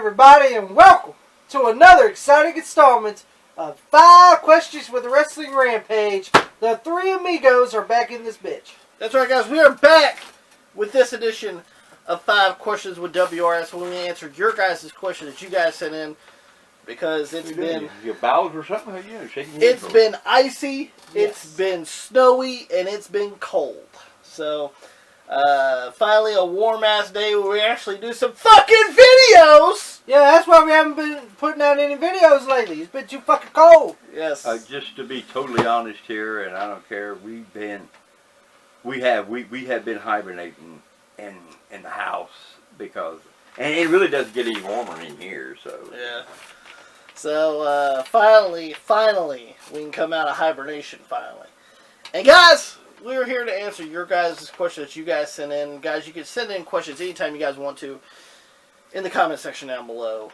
everybody, and welcome to another exciting installment of 5 Questions with the Wrestling Rampage. The three amigos are back in this bitch. That's right, guys. We are back with this edition of 5 Questions with WRS. When we answered your guys' question that you guys sent in, because it's been... Your bowels or something? It's been icy, Yes. it's been snowy, and it's been cold. So... finally a warm-ass day where we actually do some fucking videos! Yeah, that's why we haven't been putting out any videos lately. It's been too fucking cold. Yes. Just to be totally honest here, and I don't care, we have been hibernating in the house because, and it really doesn't get any warmer in here, so. Yeah. So, finally, we can come out of hibernation, finally. And guys, we're here to answer your guys' questions that you guys sent in. Guys, you can send in questions anytime you guys want to in the comment section down below.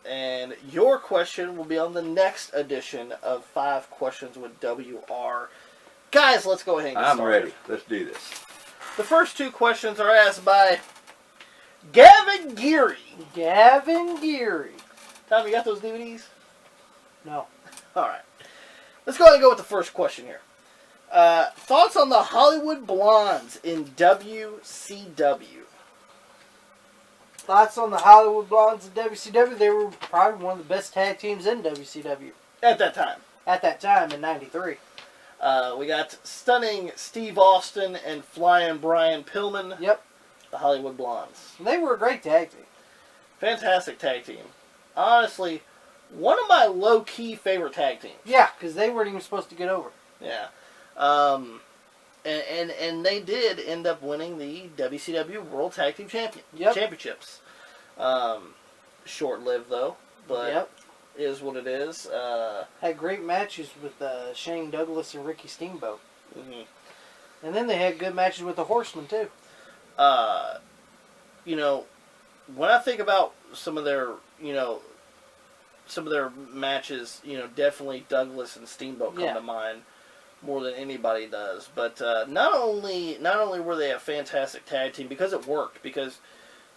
And your question will be on the next edition of 5 Questions with WR. Guys, let's go ahead and get started. I'm ready. Let's do this. The first 2 questions are asked by Gavin Geary. Gavin Geary. Tom, you got those DVDs? No. Alright. Let's go ahead and go with the first question here. Thoughts on the Hollywood Blondes in WCW? Thoughts on the Hollywood Blondes in WCW? They were probably one of the best tag teams in WCW. At that time. At that time, in '93. We got Stunning Steve Austin and Flying Brian Pillman. Yep. The Hollywood Blondes. They were a great tag team. Fantastic tag team. Honestly, one of my low-key favorite tag teams. Yeah, because they weren't even supposed to get over. Yeah. And they did end up winning the WCW World Tag Team Championships. Short-lived, though, but is what it is. Had great matches with Shane Douglas and Ricky Steamboat. Mm-hmm. And then they had good matches with the Horsemen, too. You know, when I think about some of their matches, definitely Douglas and Steamboat come to mind more than anybody does. But not only were they a fantastic tag team because it worked, because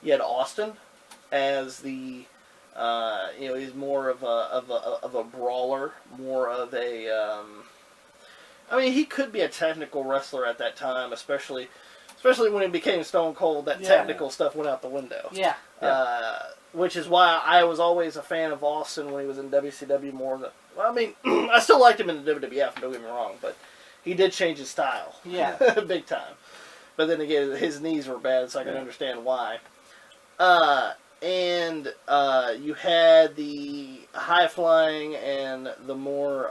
you had Austin as the he's more of a brawler, more of a he could be a technical wrestler at that time, especially when he became Stone Cold. That technical stuff went out the window. Yeah. Which is why I was always a fan of Austin when he was in WCW more than... Well, I mean, I still liked him in the WWF, don't get me wrong, but he did change his style. Yeah. Big time. But then again, his knees were bad, so I can understand why. And you had the high-flying and the more,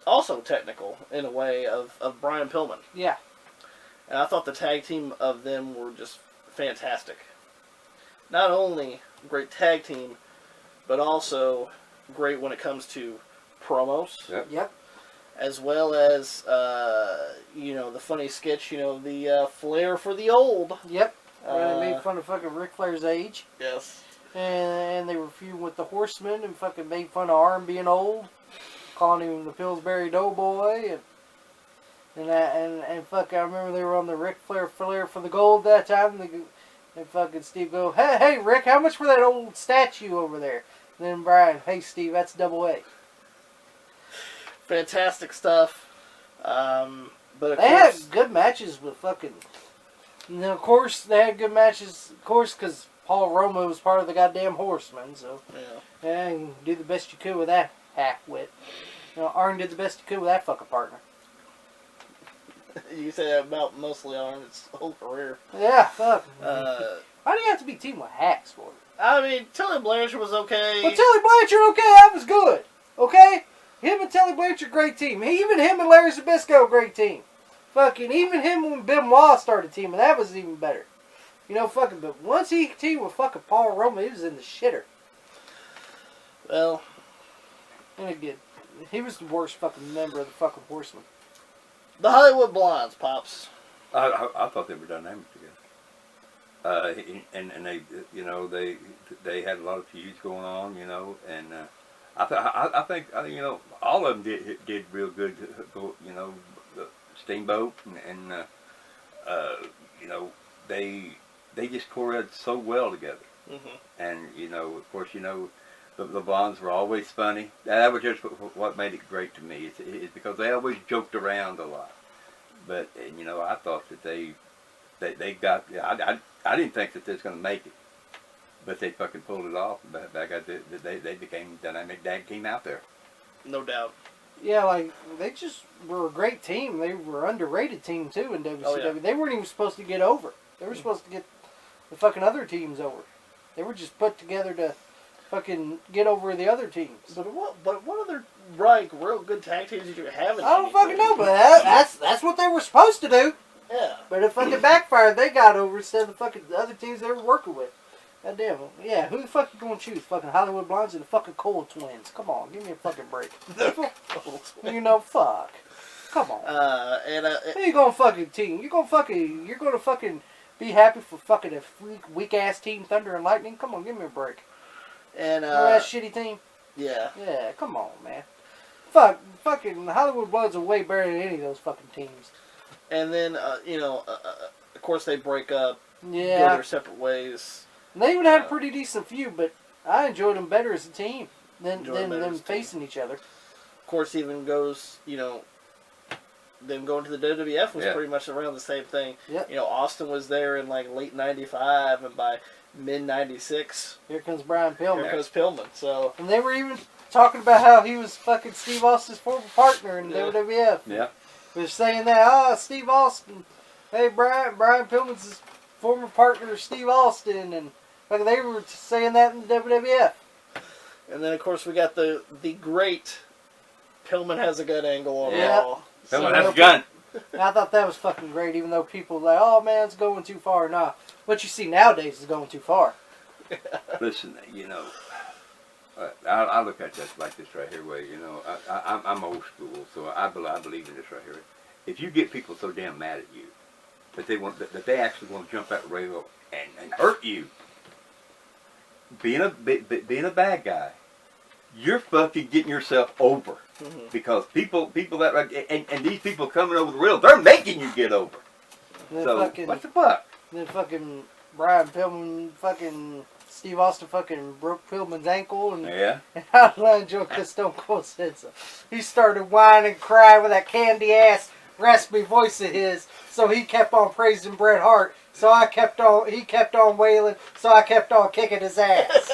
also technical, in a way, of Brian Pillman. Yeah. And I thought the tag team of them were just fantastic. Not only great tag team, but also great when it comes to promos. Yep. As well as, the funny sketch, the flair for the old. Yep. Where they made fun of fucking Ric Flair's age. Yes. And they were feuding with the Horsemen and fucking made fun of Arn being old. Calling him the Pillsbury Doughboy. And fuck, I remember they were on the Ric Flair for the gold that time. And fucking Steve go, hey Rick, how much for that old statue over there? And then Brian, hey Steve, that's double A. Fantastic stuff. But they had good matches with fucking. And then of course they had good matches, of course, because Paul Roma was part of the goddamn Horsemen. So and do the best you could with that half-wit. Arn did the best he could with that fucking partner. You say that about mostly Arn its whole career. Yeah, fuck. Why do you have to be teamed with hacks for it? I mean, Tully Blanchard was okay. Well, Tully Blanchard, okay, that was good. Okay? Him and Tully Blanchard, great team. Even him and Larry Zbyszko, great team. Fucking, even him when Benoit started teaming, that was even better. Fucking, but once he teamed with fucking Paul Roma, he was in the shitter. Well. And again, he was the worst fucking member of the fucking Horsemen. The Hollywood Blondes, Pops. I thought they were dynamic together. And they had a lot of feuds going on, and I think all of them did real good. Steamboat and they just correlated so well together. Mm-hmm. And of course, the bonds were always funny. That was just what made it great to me. It's because they always joked around a lot. But I thought that they got. I didn't think that they was going to make it, but they fucking pulled it off. Back at they became dynamic tag team out there. No doubt. Yeah, like, they just were a great team. They were an underrated team, too, in WCW. Oh, yeah. They weren't even supposed to get over. They were supposed to get the fucking other teams over. They were just put together to fucking get over the other teams. But what other real good tag teams did you have in I don't fucking know, but WWE? that's what they were supposed to do. Yeah. But it fucking backfired. They got over instead of the fucking the other teams they were working with. God damn. Yeah, who the fuck you gonna choose? Fucking Hollywood Blondes or the fucking Cole Twins? Come on, give me a fucking break. Fuck. Come on. Who you gonna fucking team? You're gonna fucking be happy for fucking a weak ass team, Thunder and Lightning? Come on, give me a break. And that shitty team? Yeah. Yeah, come on, man. Fucking Hollywood Bloods are way better than any of those fucking teams. And then of course they break up, Yeah. go their separate ways. And they even had a pretty decent feud, but I enjoyed them better as a team than them facing each other. Of course, even goes, them going to the WWF was pretty much around the same thing. Yep. Austin was there in like late '95, and by mid '96, here comes Brian Pillman. Here comes Pillman. So, and they were even talking about how he was fucking Steve Austin's former partner in WWF. Yeah. They're saying that, Steve Austin, hey, Brian Pillman's his former partner, Steve Austin, and like they were saying that in the WWF. And then, of course, we got the great Pillman has a gun angle on Yeah. Raw. Pillman has a gun. I thought that was fucking great, even though people were like, oh man, it's going too far. Nah, what you see nowadays is going too far. Listen, I look at this like this right here, where I'm old school, so I believe in this right here. If you get people so damn mad at you that they actually want to jump that rail and hurt you, being a bad guy, you're fucking getting yourself over. Mm-hmm. Because people that and these people coming over the rail, they're making you get over. So what the fuck? Then fucking Brian Pillman, fucking Steve Austin, fucking broke Pillman's ankle, and I love joke because Stone Cold said so. He started whining and crying with that candy ass raspy voice of his, so he kept on praising Bret Hart. So he kept on wailing, so I kept on kicking his ass.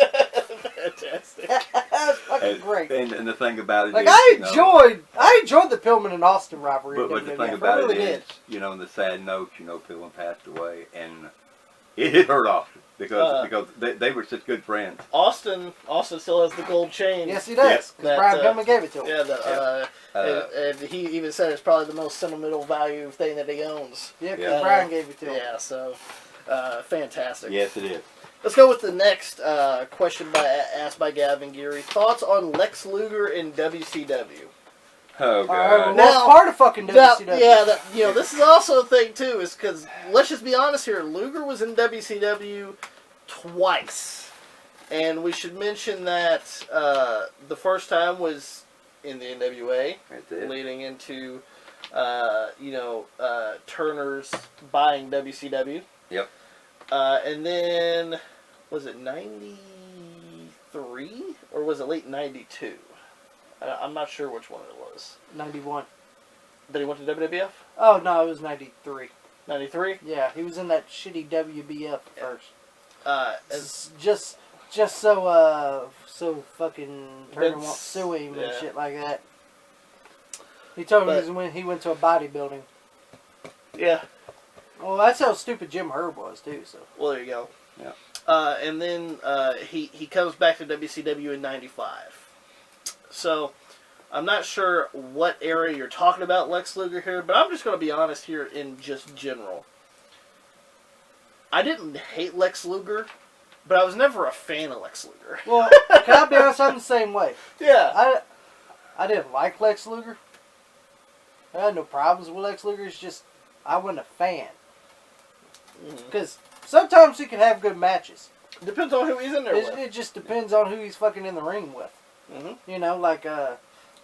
Fantastic. That was fucking great. And the thing about it like, is, I enjoyed the Pillman and Austin rivalry. But the thing about it is, on the sad note, Pillman passed away, and it hurt Austin because they were such good friends. Austin still has the gold chain. Yes, he does. Because Brian Pillman gave it to him. And he even said it's probably the most sentimental value thing that he owns. Yeah, because Brian gave it to him. Yeah, so fantastic. Yes, it is. Let's go with the next question asked by Gavin Geary. Thoughts on Lex Luger in WCW? Oh, God. Well, part of fucking WCW. This is also a thing, too, is because, let's just be honest here, Luger was in WCW twice. And we should mention that the first time was in the NWA, leading into, Turner's buying WCW. Yep. And then, was it 93? Or was it late 92? I'm not sure which one it was. 91. That he went to WWF? Oh, no, it was 93. 93? Yeah, he was in that shitty WBF first. Just so fucking Turner won't sue him and shit like that. He told me he went to a bodybuilding. Yeah. Well, that's how stupid Jim Herb was, too. So. Well, there you go. Yeah. And then he comes back to WCW in 95. So, I'm not sure what area you're talking about Lex Luger here, but I'm just going to be honest here in just general. I didn't hate Lex Luger, but I was never a fan of Lex Luger. Well, can I be honest? I'm the same way. Yeah. I didn't like Lex Luger. I had no problems with Lex Luger. It's just, I wasn't a fan. Because sometimes he can have good matches. Depends on who he's in there with. It just depends on who he's fucking in the ring with. Mm-hmm.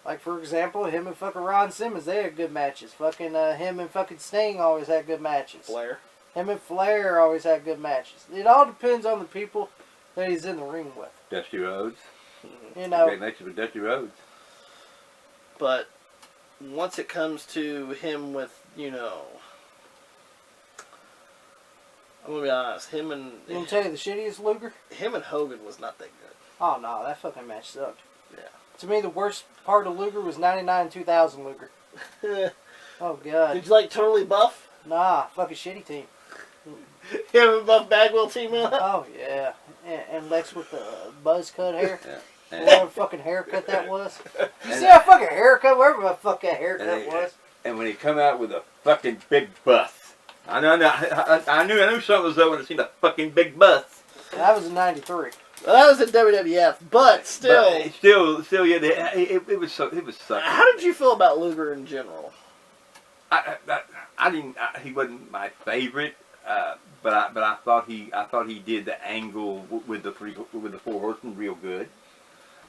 Like for example, him and fucking Ron Simmons, they had good matches. Fucking him and fucking Sting always had good matches. Flair. Him and Flair always had good matches. It all depends on the people that he's in the ring with. Dusty Rhodes. You know. Great matches with Dusty Rhodes. But once it comes to him with, I'm gonna be honest. You want to tell you the shittiest Luger? Him and Hogan was not that good. Oh no, that fucking match sucked. Yeah. To me, the worst part of Luger was 99 2000 Luger. Oh god. Did you like Totally Buff? Nah, fucking shitty team. Him and Buff Bagwell team up? Oh yeah, and Lex with the buzz cut hair. Yeah. Whatever fucking haircut that was. You see that fucking haircut? Wherever the fuck that haircut was. And when he come out with a fucking big bust, I knew something was up when I seen a fucking big bust. That was in '93. Well, that was in WWF, but still. Yeah, it was sucking. How did you feel about Luger in general? I didn't. He wasn't my favorite, but I thought he did the angle with the Four Horsemen real good.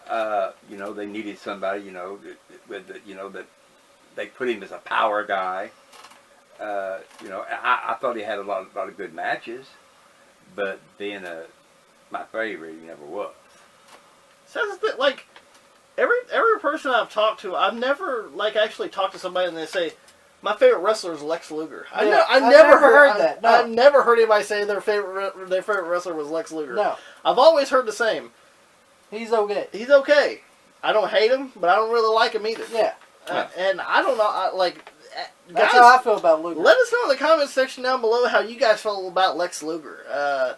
They needed somebody. That they put him as a power guy. I thought he had a lot of good matches, but then my favorite he never was. Says that like every person I've talked to, I've never actually talked to somebody and they say my favorite wrestler is Lex Luger. I never heard that. No. I never heard anybody say their favorite wrestler was Lex Luger. No, I've always heard the same. He's okay. He's okay. I don't hate him, but I don't really like him either. Yeah. And I don't know. That's guys, how I feel about Luger. Let us know in the comments section down below how you guys feel about Lex Luger.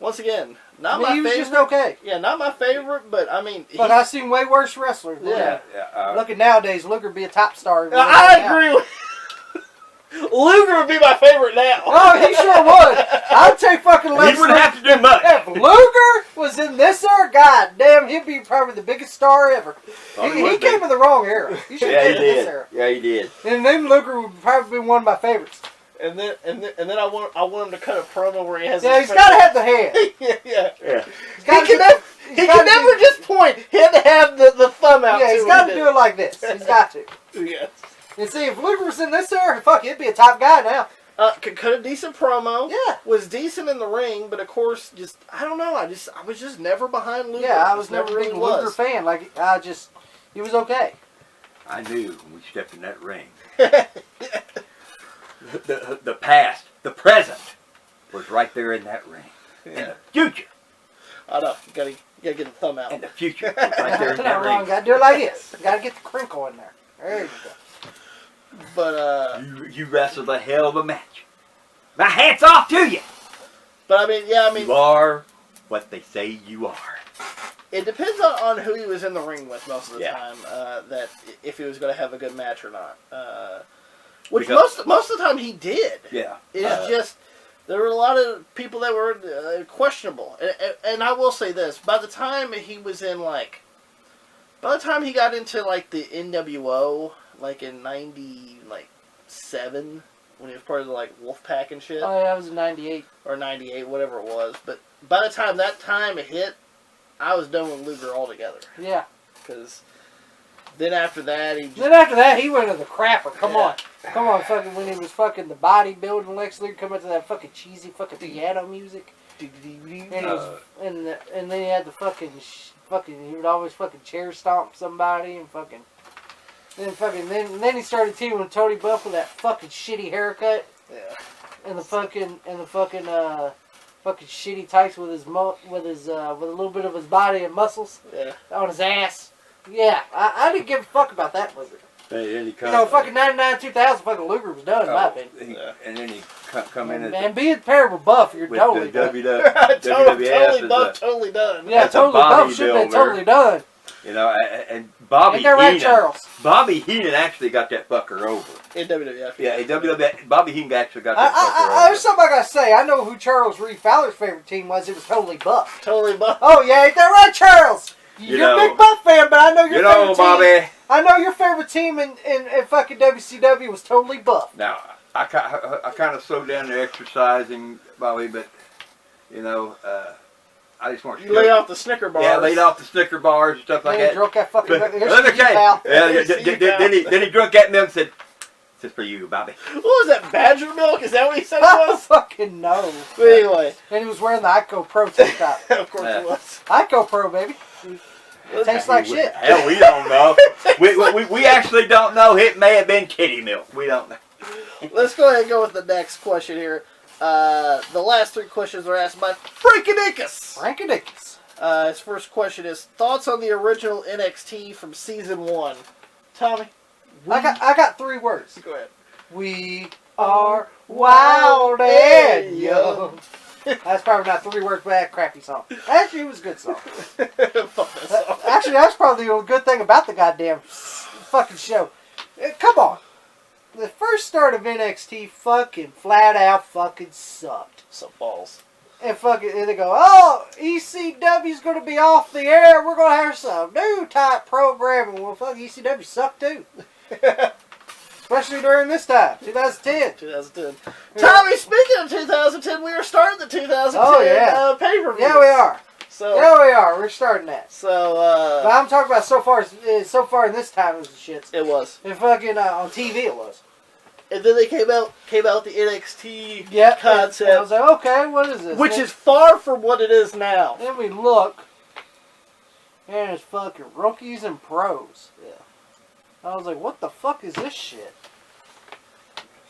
Once again, not my favorite. He was just okay. Yeah, not my favorite, but I mean. But I've seen way worse wrestlers. Yeah. Look at nowadays, Luger be a top star. I agree with Luger would be my favorite now. Oh, he sure would. I'd take fucking Lex. He wouldn't have to do much. If Luger was in this era, god damn, he'd be probably the biggest star ever. He came in the wrong era. He should have been in this era. Yeah, he did. And then Luger would probably be one of my favorites. And then I want him to cut a promo where he has. Yeah, he's got to have the hand. yeah. He can never just point. He had to have the thumb out. Yeah, he's got to do it like this. He's got to. Yes. And see, if Luger was in this era, fuck, he'd be a top guy now. Could cut a decent promo. Yeah. Was decent in the ring, but of course, I don't know. I was just never behind Luger. Yeah, I was never a big Luger fan. He was okay. I knew when we stepped in that ring. The past, the present, was right there in that ring. Yeah. And the future. I know. You gotta get the thumb out. And the future was right there in that ring. Gotta do it like this. Gotta get the crinkle in there. There you go. But you wrestled a hell of a match. My hat's off to you. But I mean, you are what they say you are. It depends on who he was in the ring with most of the Yeah. time. That if he was going to have a good match or not. Which most of the time he did. Yeah. It's just there were a lot of people that were questionable, and I will say this: by the time he was in by the time he got into the NWO. In 97, when he was part of the Wolfpack and shit. Oh yeah, that was in 98. Or 98, whatever it was. But by the time that time hit, I was done with Luger altogether. Yeah. Because then after that, he went to the crapper. Come on, fucking when he was fucking the bodybuilding Lex Luger, coming to that fucking cheesy fucking piano music. And then he had the fucking he would always fucking chair stomp somebody and fucking. Then he started teaming with Tony Buff with that fucking shitty haircut. Yeah. And the fucking shitty tights with a little bit of his body and muscles. Yeah. On his ass. Yeah, I didn't give a fuck about that Luger. Fucking 99 2000 fucking Luger was done in my opinion. And then he come in and being paired with Buff, you're totally done. Totally Buff, totally done. Yeah, totally Buff should have been totally done. And Bobby Ain't that right, Charles? Bobby Heenan actually got that fucker over. In WWF. Yeah, in WWF, Bobby Heenan actually got that fucker over. There's something I gotta say. I know who Charles Reed Fowler's favorite team was. It was Totally Buff. Totally Buff. Oh, yeah, ain't that right, Charles? You're a big Buff fan, but I know your favorite team. Bobby. I know your favorite team in fucking WCW was Totally Buff. Now, I kind of slowed down the exercising, Bobby, but, I just want to lay off the Snicker bars. Yeah, laid off the Snicker bars and stuff like that. He drunk that fucking... Let me tell you. Then he drunk that milk and said, "This is for you, Bobby." What was that, Badger milk? Is that what he said it was? fucking know. But anyway. And he was wearing the Ico Pro tank top. Of course it was. Ico Pro, baby. It tastes like shit. Hell, we don't know. we actually don't know. It may have been kitty milk. We don't know. Let's go ahead and go with the next question here. The last 3 questions are asked by Frankie-Dickus. His first question is, thoughts on the original NXT from season 1? Tommy? I got 3 words. Go ahead. We are wild and young. That's probably not 3 words, but that crappy song. Actually, it was a good song. Fuck that song. Actually, that's probably the good thing about the goddamn fucking show. Come on. The first start of NXT fucking flat out fucking sucked. Some balls. And they go, oh, ECW's going to be off the air. We're going to have some new type programming. Well, fuck, ECW sucked too. Especially during this time, 2010. 2010. Tommy, speaking of 2010, we are starting the 2010 pay-per-view. Yeah, we are. So, yeah, we are. We're starting that. So, but I'm talking about so far in this time it was the shits. It was. And fucking on TV it was. And then they came out with the NXT concept. And I was like, okay, what is this? Which is far from what it is now. Then we look, and it's fucking rookies and pros. Yeah. I was like, what the fuck is this shit?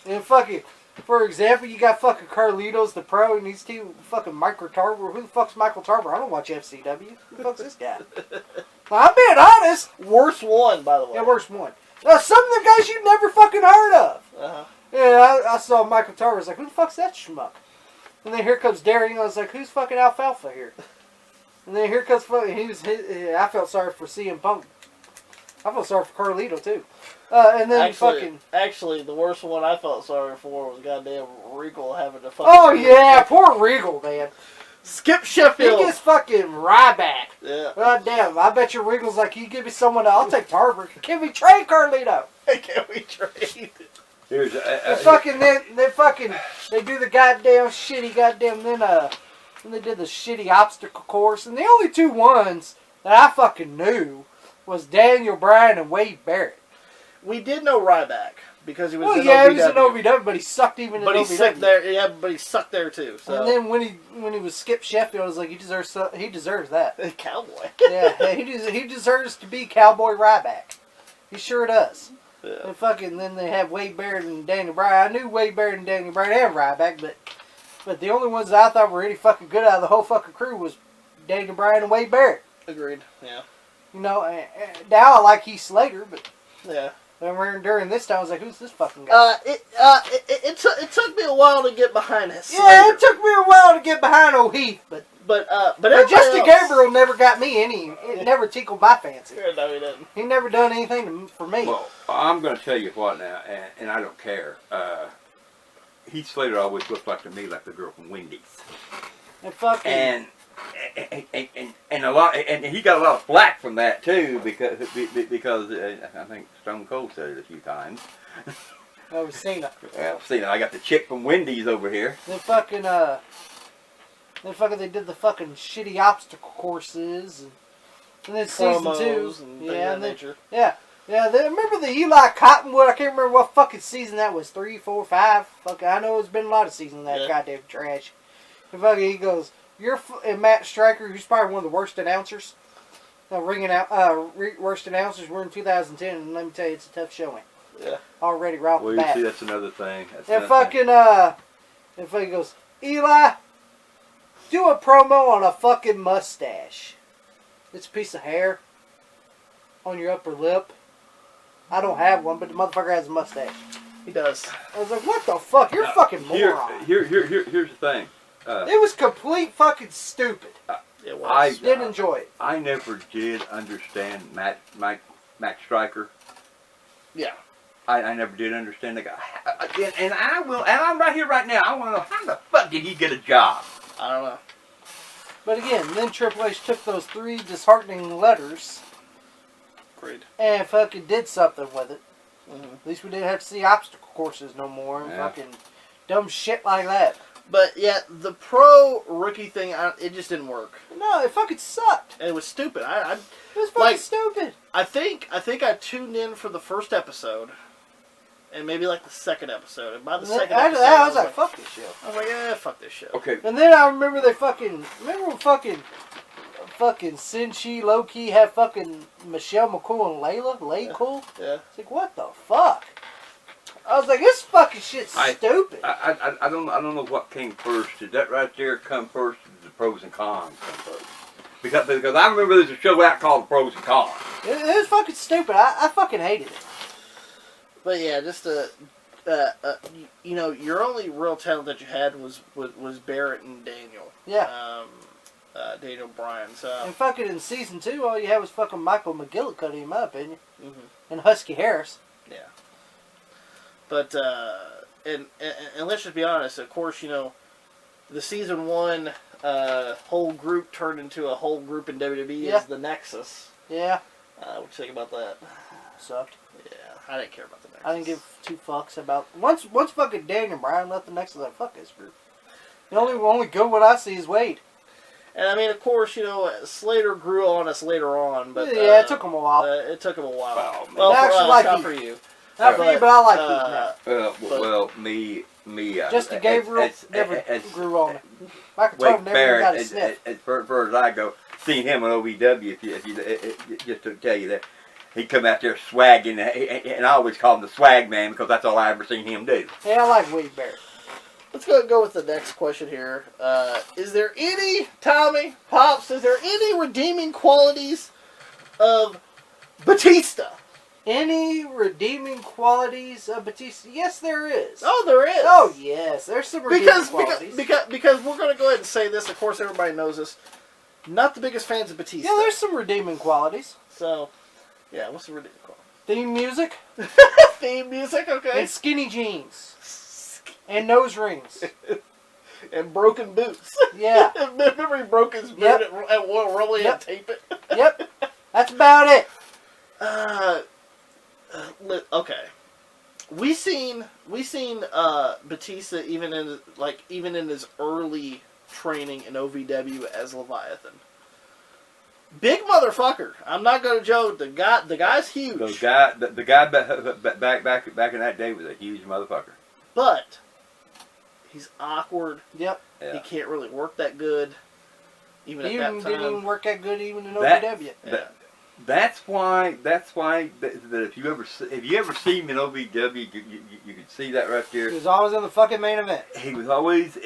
And fucking, for example, you got fucking Carlitos the pro, and these two fucking Michael Tarver. Who the fuck's Michael Tarver? I don't watch FCW. Who the fuck's this guy? Well, I'm being honest. Worst one, by the way. Yeah, worst one. Now, some of the guys you've never fucking heard of. Uh-huh. Yeah, I saw Michael Tarver. I was like, who the fuck's that schmuck? And then here comes Daring. I was like, who's fucking Alfalfa here? And then here comes fucking, I felt sorry for CM Punk. I felt sorry for Carlito, too. And then Actually, the worst one I felt sorry for was goddamn Regal having to fucking... Oh, yeah, poor Regal, man. Skip Sheffield. He gets fucking Ryback. Yeah. God damn, I bet you Regal's like, you give me someone, I'll take Tarver. Can we trade Carlito? Can we trade? Here's they do the goddamn shitty then they did the shitty obstacle course, and the only 2 ones that I fucking knew was Daniel Bryan and Wade Barrett. We did know Ryback because he was in OVW. He was in OVW, but he sucked even in OVW. But he sucked there, yeah, but he sucked there too. So. And then when he was Skip Sheffield, I was like, he deserves that. Cowboy. Yeah, he deserves to be Cowboy Ryback. He sure does. Yeah. And then they have Wade Barrett and Daniel Bryan. I knew Wade Barrett and Daniel Bryan and Ryback, but the only ones that I thought were any fucking good out of the whole fucking crew was Daniel Bryan and Wade Barrett. Agreed. Yeah. You know, now I like Heath Slater, but yeah. During this time, I was like, who's this fucking guy? It took me a while to get behind this. Yeah, it took me a while to get behind old Heath, but Justin Gabriel never got me it never tickled my fancy. No, he didn't. He never done anything for me. Well, I'm going to tell you what now, and I don't care. Heath Slater always looked like to me like the girl from Wendy's. And fucking... And a lot, and he got a lot of flack from that too, because I think Stone Cold said it a few times. Oh, we've seen it. Well, Cena, I got the chick from Wendy's over here. Then they did the fucking shitty obstacle courses, and then season 2. Remember the Eli Cottonwood? I can't remember what fucking season that was. 3, 4, 5. Fucking, I know it's been a lot of seasons of that goddamn trash. And fucking, he goes, and Matt Stryker, who's probably one of the worst announcers, worst announcers. We're in 2010, and let me tell you, it's a tough showing. Yeah. Already right off the bat. Well, you see, that's another thing. And fucking goes, Eli, do a promo on a fucking mustache. It's a piece of hair on your upper lip. I don't have one, but the motherfucker has a mustache. He does. I was like, what the fuck? You're a fucking moron. Here's the thing. It was complete fucking stupid. It was. Didn't enjoy it. I never did understand Matt Stryker. Yeah. I never did understand the guy. And I'm right here right now. I want to know, how the fuck did he get a job? I don't know. But again, then Triple H took those 3 disheartening letters. Great. And fucking did something with it. Mm-hmm. At least we didn't have to see obstacle courses no more. And fucking dumb shit like that. But yeah, the pro rookie thing, it just didn't work. No, it fucking sucked. And it was stupid. It was fucking stupid. I think I tuned in for the first episode, and maybe like the second episode. And by the And second after episode, that, I was like, fuck this show. I was like, yeah, fuck this show. Okay. And then I remember remember when fucking Sin-Chi low-key had fucking Michelle McCool and Layla Cool? Yeah. It's like, what the fuck? I was like, this fucking shit's stupid. I don't know what came first. Did that right there come first? Did the pros and cons come first? Because I remember there's a show out called Pros and Cons. It was fucking stupid. I fucking hated it. But yeah, just you know, your only real talent that you had was Barrett and Daniel. Yeah. Daniel Bryan. So. And fucking in season 2, all you had was fucking Michael McGillicuddy, in my opinion, Mm-hmm. and Husky Harris. Yeah. But and let's just be honest. Of course, you know, the season 1 whole group turned into a whole group in WWE is the Nexus. Yeah. What you think about that? Sucked. Yeah, I didn't care about the Nexus. I didn't give 2 fucks about once fucking Daniel Bryan left the Nexus. Like, fuck this group. The only good one I see is Wade. And I mean, of course, you know, Slater grew on us later on, but yeah, it took him a while. It took him a while. Well, Well, I actually like not Heath. for you. Not for you, but I like Heath now. Well, me. Justin Gabriel never grew on me. Michael Wade Cole never even got a Barrett, sniff. as far as I go, seeing him on OVW, just to tell you that, he'd come out there swagging, and I always call him the swag man because that's all I ever seen him do. Yeah, I like Wade Barrett. Let's go with the next question here. Is there any, Tommy, Pops, is there any redeeming qualities of Batista? Any redeeming qualities of Batista? Yes, there is. Oh, there is. Oh, yes. There's some redeeming qualities. Because we're going to go ahead and say this. Of course, everybody knows this. Not the biggest fans of Batista. Yeah, there's some redeeming qualities. So, yeah, what's the redeeming quality? Theme music. Theme music, okay. And skinny jeans. And nose rings. And broken boots. Yeah. Remember he broke his boot at Royal Rumble and tape it? Yep. That's about it. Okay. We seen Batista even in his early training in OVW as Leviathan. Big motherfucker. I'm not gonna joke. The guy's huge. The guy back in that day was a huge motherfucker. But he's awkward. Yep. Yeah. He can't really work that good. Even He at that time. didn't even work that good even in OVW. Yeah. That's why that if you ever see him in OVW, you could see that right there. He was always in the fucking main event. He was always,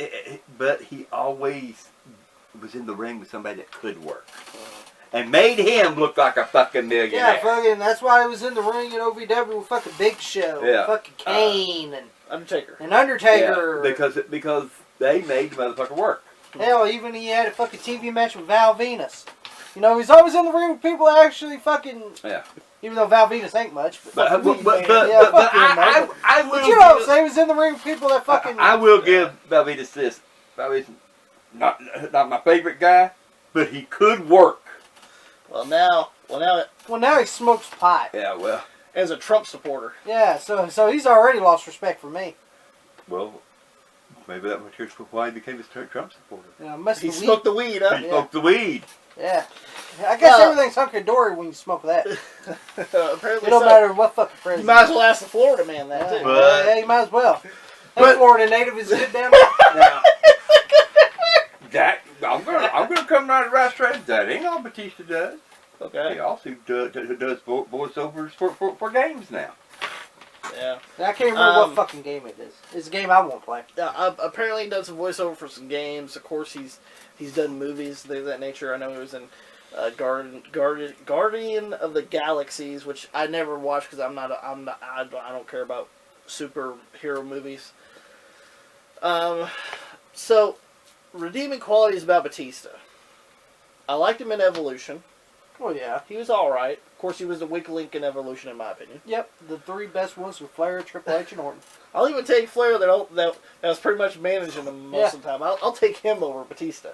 but he always was in the ring with somebody that could work, and made him look like a fucking millionaire. Yeah, fucking. That's why he was in the ring in OVW with fucking Big Show, Yeah. fucking Kane, and Undertaker. Undertaker. Yeah, because they made the motherfucker work. Hell, even he had a fucking TV match with Val Venus. You know, he's always in the ring with people that actually fucking. Yeah. Even though Val Venus ain't much. But I will you know, so he was in the ring with people that fucking. I will give Velvetus this. Velvetus, not my favorite guy, but he could work. Well now he smokes pot. Yeah, well. as a Trump supporter. Yeah, so he's already lost respect for me. Well, maybe that was why he became a Trump supporter. Yeah, He smoked the weed, huh? He smoked the weed. Yeah. I guess everything's hunky-dory when you smoke that. Apparently It don't matter what fucking president. You might as well ask the Florida man that, too. Yeah, you might as well. That Florida native is good damn Now, I'm gonna come right straight. That ain't all Batista does. Okay. He also does voiceovers for games now. Yeah. I can't remember what fucking game it is. It's a game I won't play. Yeah, apparently he does a voiceover for some games. Of course, he's done movies, things of that nature. I know he was in Guardian of the Galaxies, which I never watched because I don't care about superhero movies. So, redeeming qualities about Batista. I liked him in Evolution. Oh yeah. He was alright. Of course, he was the weak link in Evolution, in my opinion. Yep, the three best ones were Flair, Triple H, and Orton. I'll even take Flair that was pretty much managing him most of the time. I'll take him over Batista.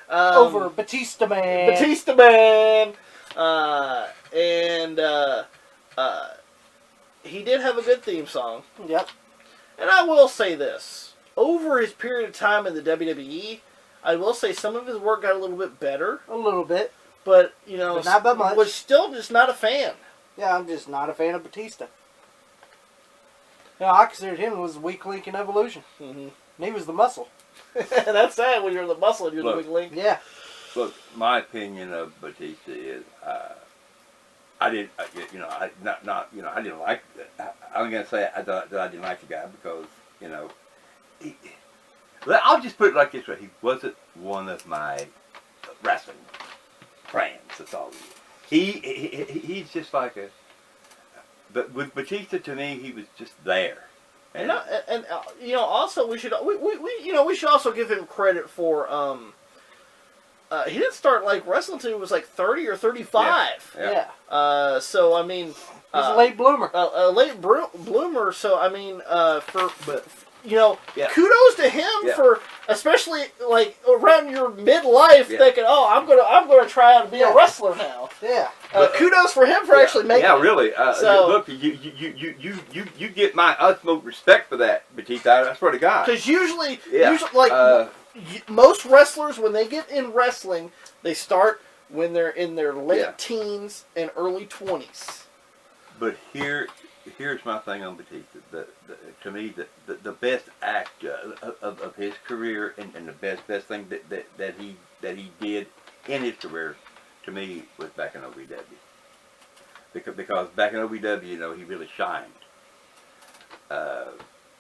Over Batista Man. Batista Man! He did have a good theme song. Yep. And I will say this. Over his period of time in the WWE, I will say some of his work got a little bit better. A little bit. But, you know, but not by much. Was still just not a fan. Yeah, I'm just not a fan of Batista. Yeah, I considered him was the weak link in Evolution. Mm-hmm. And he was the muscle. That's sad when you're the muscle and you're the weak link. Yeah. Look, my opinion of Batista is, I didn't, I didn't like. I'm gonna say that I didn't like the guy because, I'll just put it like this way: he wasn't one of my wrestling friends. That's all he is. He's just like a. But with Batista, to me, he was just there. And also we should also give him credit for he didn't start like wrestling until he was like 30 or 35. Yeah. So I mean, he's a late bloomer. A late bloomer. So I mean, kudos to him for especially like around your midlife thinking, oh, I'm gonna try out to be a wrestler now. Yeah. Kudos for him for actually making it. Yeah, really. So, look, you get my utmost respect for that, Batista. I swear to God. Because usually most wrestlers, when they get in wrestling, they start when they're in their late teens and early 20s. But here's my thing on Batista. To me, the best act of his career and the best thing that he did in his career, to me, was back in OVW. Because back in OVW, he really shined. And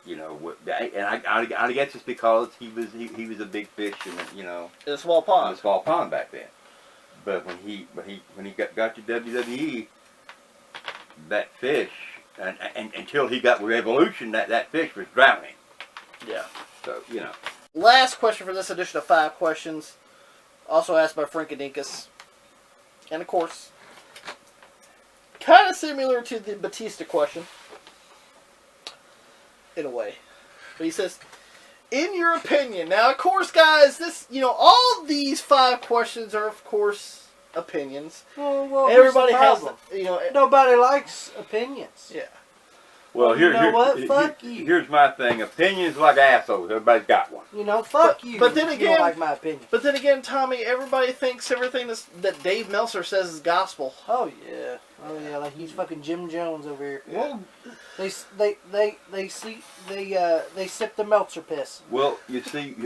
I guess it's because he was a big fish in a small pond. In a small pond back then. But when he got to WWE, that fish, and until he got with Evolution, that fish was drowning. Yeah. So Last question for this edition of 5 Questions, also asked by Frankadinkus, and of course, kind of similar to the Batista question. In a way. But he says, in your opinion, now of course guys, this, all these 5 questions are of course opinions. Well, everybody has, nobody likes opinions. Yeah. Well, Fuck you. Here's my thing. Opinions like assholes. Everybody's got one. Fuck you. But then you again, don't like my opinion. But then again, Tommy, everybody thinks everything that Dave Meltzer says is gospel. Oh yeah. Like he's fucking Jim Jones over here. Yeah. They sip the Meltzer piss. Well, you see,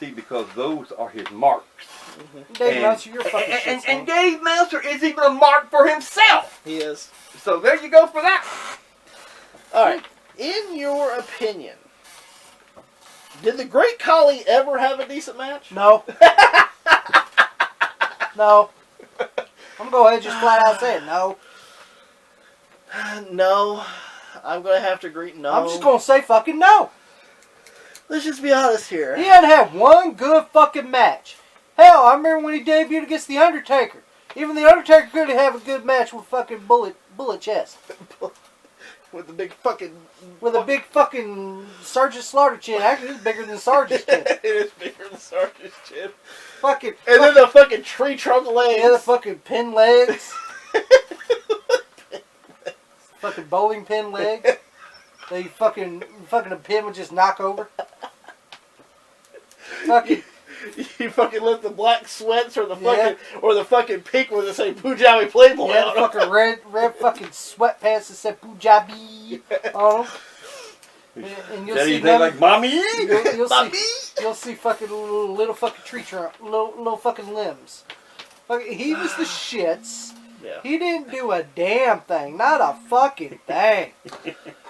because those are his marks. Mm-hmm. Dave Meltzer, you're fucking shit. And Dave Meltzer is even a mark for himself. He is. So there you go for that. All right. In your opinion, did the Great Khali ever have a decent match? No. No. I'm going to go ahead and just flat out say it. No. No. I'm going to have to agree. No. I'm just going to say fucking no. Let's just be honest here. He hadn't had one good fucking match. Hell, I remember when he debuted against The Undertaker. Even The Undertaker couldn't have a good match with fucking bullet chest. With the big fucking... With a big fucking Sergeant Slaughter chin. Actually, it's bigger than Sergeant's chin. It is bigger than Sergeant's chin. And then the fucking tree trunk legs. Yeah, the fucking pin legs. Fucking bowling pin leg. They fucking a pin would just knock over. Fucking... You fucking let the black sweats or the fucking pink with the say Punjabi Playboy on them. Fucking red fucking sweatpants that said Punjabi on them. And you'll see them like mommy. You'll see fucking little fucking tree trunk, little fucking limbs. He was the shits. Yeah. He didn't do a damn thing, not a fucking thing.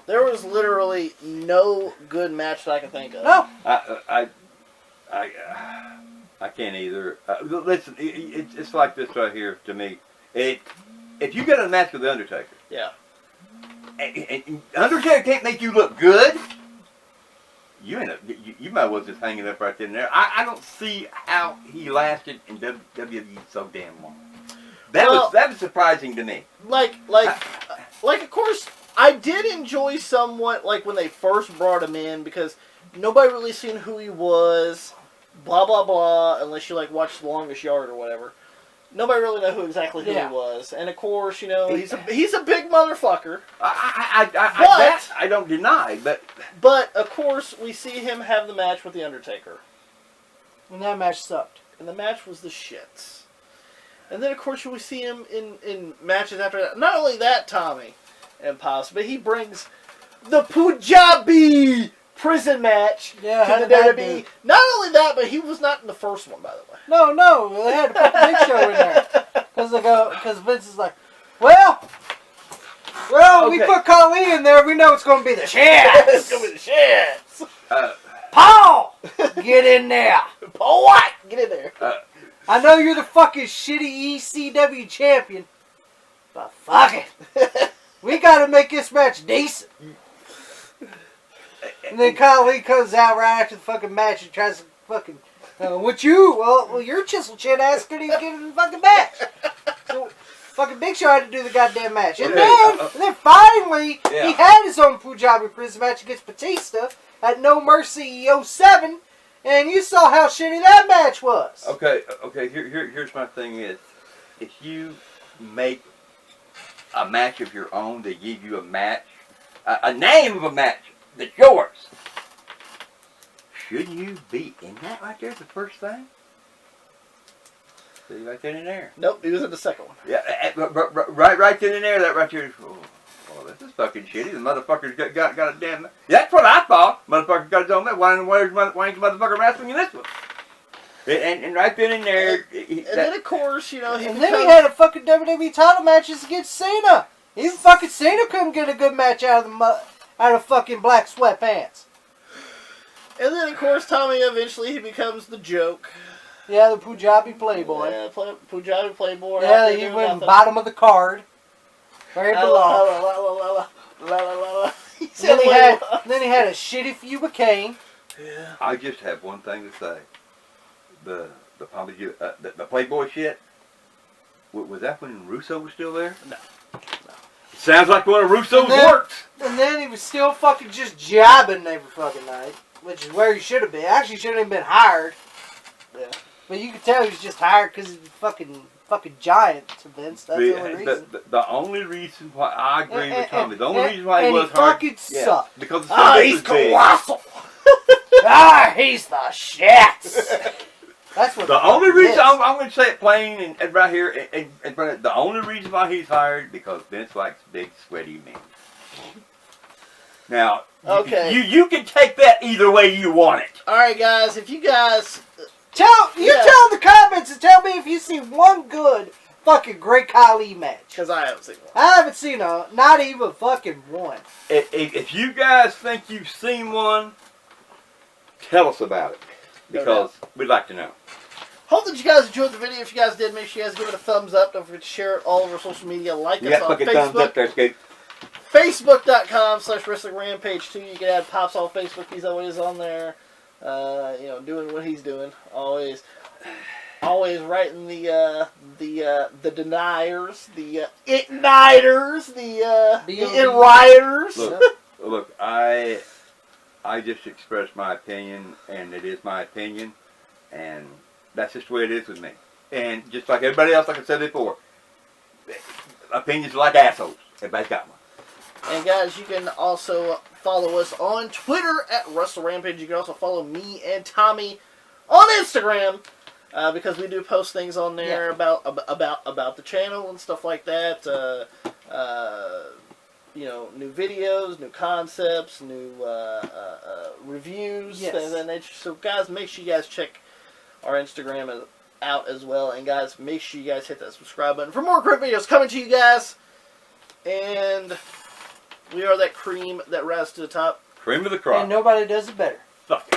There was literally no good match that I can think of. No. I can't either. Listen, it's like this right here to me. If you get a match with the Undertaker, yeah, and Undertaker can't make you look good, you might as well just hang it up right then and there. I don't see how he lasted in WWE so damn long. That was surprising to me. Like of course I did enjoy somewhat like when they first brought him in because nobody really seen who he was, blah blah blah, unless you like watched The Longest Yard or whatever. Nobody really knew who he was, and of course, he's a big motherfucker. I don't deny, but of course we see him have the match with the Undertaker, and that match sucked. And the match was the shits. And then of course we see him in matches after that. Not only that, Tommy and Pops, but he brings the Punjabi prison match to how the did that WWE. do? Not only that, but he was not in the first one, by the way. No, they had to put the Big Show in there because Vince is like, well, we put Khali in there. We know it's going to be the shit. It's going to be the shit. Paul, get in there. Paul White, get in there. I know you're the fucking shitty ECW champion, but fuck it. We got to make this match decent. And then Khali comes out right after the fucking match and tries to fucking, what you? Well, your chisel chin ass couldn't even get in the fucking match. So, fucking Big Show had to do the goddamn match. And then finally, he had his own Punjabi prison match against Batista at No Mercy 07. And you saw how shitty that match was. Okay. Here's my thing is, if you make a match of your own, they give you a match, a name of a match that's yours. Shouldn't you be in that right there? The first thing. See right then and there. Nope, he was in the second one. Yeah, right then and there. That right there. Oh, this is fucking shitty. The motherfucker's got a damn. That's what I thought. Motherfucker got his own match. Why ain't the motherfucker wrestling in this one? And right then and there. And then of course, he had a fucking WWE title matches against Cena. Even fucking Cena couldn't get a good match out of fucking black sweatpants. And then of course, Tommy eventually he becomes the joke. Yeah, the Punjabi Playboy. Yeah, Punjabi Playboy. Yeah, he went bottom of the card. Where he belonged. Then he had a shitty feud with Kane. Yeah. I just have one thing to say. The Playboy shit. Was that when Russo was still there? No. Sounds like one of Russo's works. And then he was still fucking just jabbing every fucking night, which is where he should have been. Actually, shouldn't have been hired. Yeah. But you could tell he was just hired because he's fucking giant to Vince. That's the only reason. The only reason why I agree with Tommy. The only reason why he was hired. And he fucking sucked. Because he's colossal. He's the shit. That's what the only reason I'm going to say it plain and right here and the only reason why he's hired because Vince likes big sweaty men. Now, okay, you can take that either way you want it. All right, guys, if you guys tell in the comments and tell me if you see one good fucking Great Khali match. Because I haven't seen one. I haven't seen not even fucking one. If you guys think you've seen one, tell us about it because we'd like to know. Hope that you guys enjoyed the video. If you guys did, make sure you guys give it a thumbs up. Don't forget to share it all over social media. Like us on Facebook. Thumbs up there, Skate. Facebook.com/WrestlingRampage2. You can add Pops on Facebook. He's always on there. Doing what he's doing. Always writing the deniers, the igniters, the rioters. Look, I just expressed my opinion, and it is my opinion, and that's just the way it is with me. And just like everybody else, like I said before, opinions are like assholes. Everybody's got one. And guys, you can also follow us on Twitter at WrestleRampage. You can also follow me and Tommy on Instagram because we do post things on there about the channel and stuff like that. New videos, new concepts, new reviews, things of that nature. So guys, make sure you guys check our Instagram out as well. And guys, make sure you guys hit that subscribe button for more great videos coming to you guys. And we are that cream that rises to the top. Cream of the crop. And nobody does it better. Fuck it.